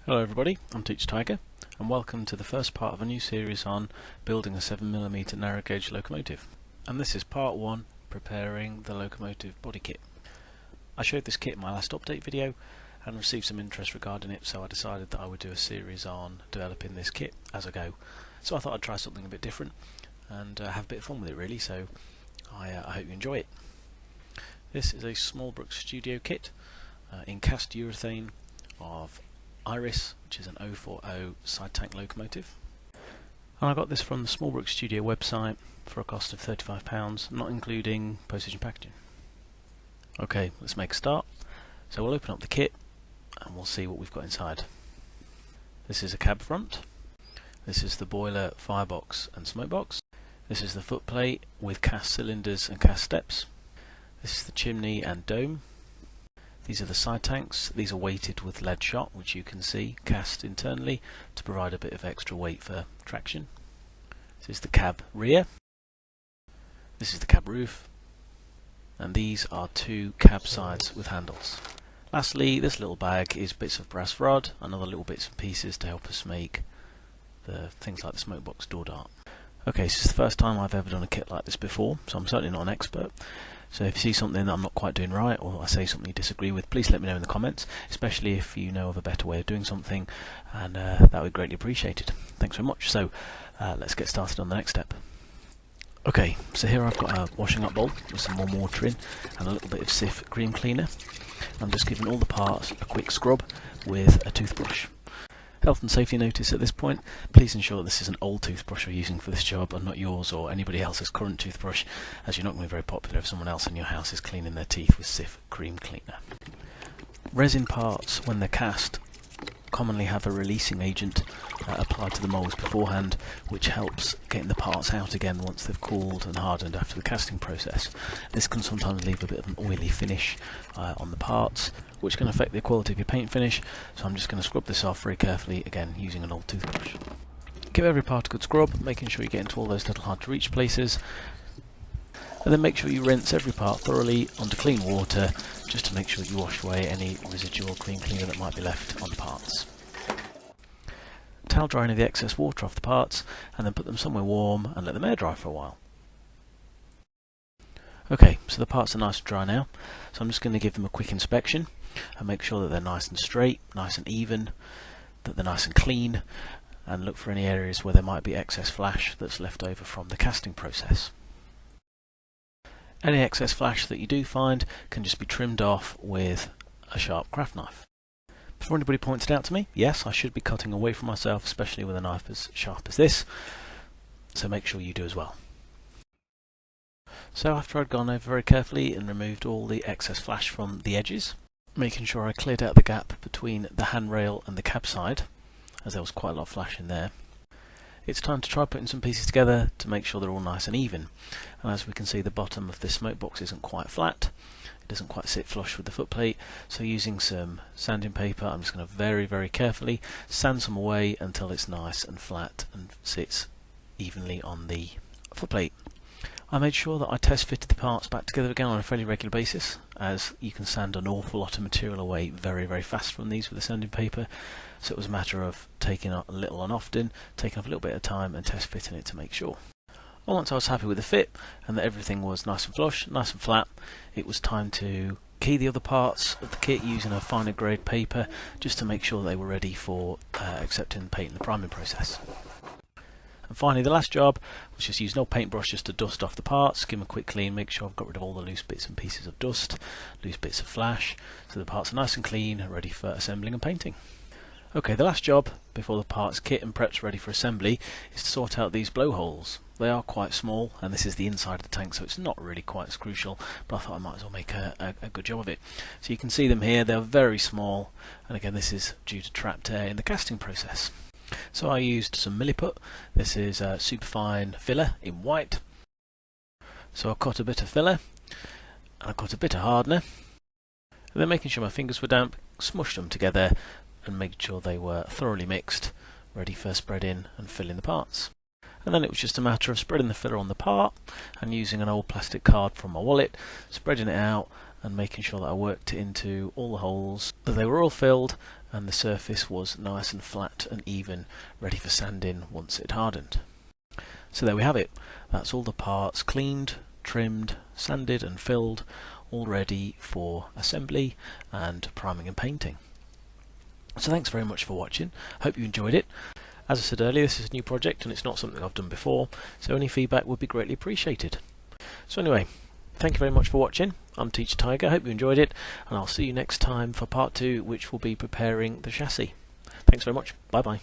Hello everybody, I'm Teacher Tiger and welcome to the first part of a new series on building a 7mm narrow gauge locomotive. And this is part 1, preparing the locomotive body kit. I showed this kit in my last update video and received some interest regarding it, so I decided that I would do a series on developing this kit as I go. So I thought I'd try something a bit different and have a bit of fun with it really, so I hope you enjoy it. This is a Smallbrook Studio kit in cast urethane of Iris, which is an 040 side tank locomotive. And I got this from the Smallbrook Studio website for a cost of £35, not including postage and packaging. Okay, let's make a start. So we'll open up the kit and we'll see what we've got inside. This is a cab front. This is the boiler, firebox and smokebox. This is the footplate with cast cylinders and cast steps. This is the chimney and dome. These are the side tanks. These are weighted with lead shot, which you can see cast internally to provide a bit of extra weight for traction. This is the cab rear. This is the cab roof. And these are two cab sides with handles. Lastly, this little bag is bits of brass rod and other little bits and pieces to help us make the things like the smokebox door dart. Okay, so this is the first time I've ever done a kit like this before, so I'm certainly not an expert. So if you see something that I'm not quite doing right, or I say something you disagree with, please let me know in the comments, especially if you know of a better way of doing something, and that would be greatly appreciated. Thanks very much. So let's get started on the next step. Okay, so here I've got a washing up bowl with some warm water in and a little bit of Cif cream cleaner. I'm just giving all the parts a quick scrub with a toothbrush. Health and safety notice at this point, please ensure that this is an old toothbrush you're using for this job and not yours or anybody else's current toothbrush, as you're not going to be very popular if someone else in your house is cleaning their teeth with Cif cream cleaner. Resin parts, when they're cast, commonly have a releasing agent applied to the moulds beforehand, which helps getting the parts out again once they've cooled and hardened after the casting process. This can sometimes leave a bit of an oily finish on the parts, which can affect the quality of your paint finish, so I'm just going to scrub this off very carefully, again using an old toothbrush. Give every part a good scrub, making sure you get into all those little hard to reach places, and then make sure you rinse every part thoroughly under clean water, just to make sure you wash away any residual cream cleaner that might be left on the parts. Towel dry any of the excess water off the parts, and then put them somewhere warm and let them air dry for a while. Okay, so the parts are nice and dry now, so I'm just going to give them a quick inspection and make sure that they're nice and straight, nice and even, that they're nice and clean, and look for any areas where there might be excess flash that's left over from the casting process. Any excess flash that you do find can just be trimmed off with a sharp craft knife. Before anybody points it out to me, yes, I should be cutting away from myself, especially with a knife as sharp as this, so make sure you do as well. So after I'd gone over very carefully and removed all the excess flash from the edges, making sure I cleared out the gap between the handrail and the cab side, as there was quite a lot of flash in there, it's time to try putting some pieces together to make sure they're all nice and even. And as we can see, the bottom of this smoke box isn't quite flat, it doesn't quite sit flush with the footplate, so using some sanding paper I'm just going to very carefully sand some away until it's nice and flat and sits evenly on the footplate. I made sure that I test fitted the parts back together again on a fairly regular basis, as you can sand an awful lot of material away very fast from these with the sanding paper, so it was a matter of taking a little on often, taking up a little bit of time and test fitting it to make sure. And once I was happy with the fit and that everything was nice and flush, nice and flat, it was time to key the other parts of the kit using a finer grade paper just to make sure they were ready for accepting the paint in the priming process. And finally, the last job was just use an old paintbrush just to dust off the parts, give them a quick clean, make sure I've got rid of all the loose bits and pieces of dust, loose bits of flash, so the parts are nice and clean, ready for assembling and painting. Okay, the last job before the parts kit and prep's ready for assembly is to sort out these blowholes. They are quite small, and this is the inside of the tank, so it's not really quite as crucial, but I thought I might as well make a good job of it. So you can see them here, they're very small, and again this is due to trapped air in the casting process. So I used some milliput. This is superfine filler in white. So I cut a bit of filler, and I cut a bit of hardener, and then making sure my fingers were damp, smushed them together and making sure they were thoroughly mixed, ready for spreading and filling the parts. And then it was just a matter of spreading the filler on the part and using an old plastic card from my wallet, spreading it out and making sure that I worked it into all the holes, that they were all filled, and the surface was nice and flat and even, ready for sanding once it hardened. So there we have it. That's all the parts cleaned, trimmed, sanded and filled, all ready for assembly and priming and painting. So thanks very much for watching. Hope you enjoyed it. As I said earlier, this is a new project and it's not something I've done before, so any feedback would be greatly appreciated. So anyway, thank you very much for watching. I'm Teacher Tiger, hope you enjoyed it, and I'll see you next time for part 2, which will be preparing the chassis. Thanks very much, bye bye.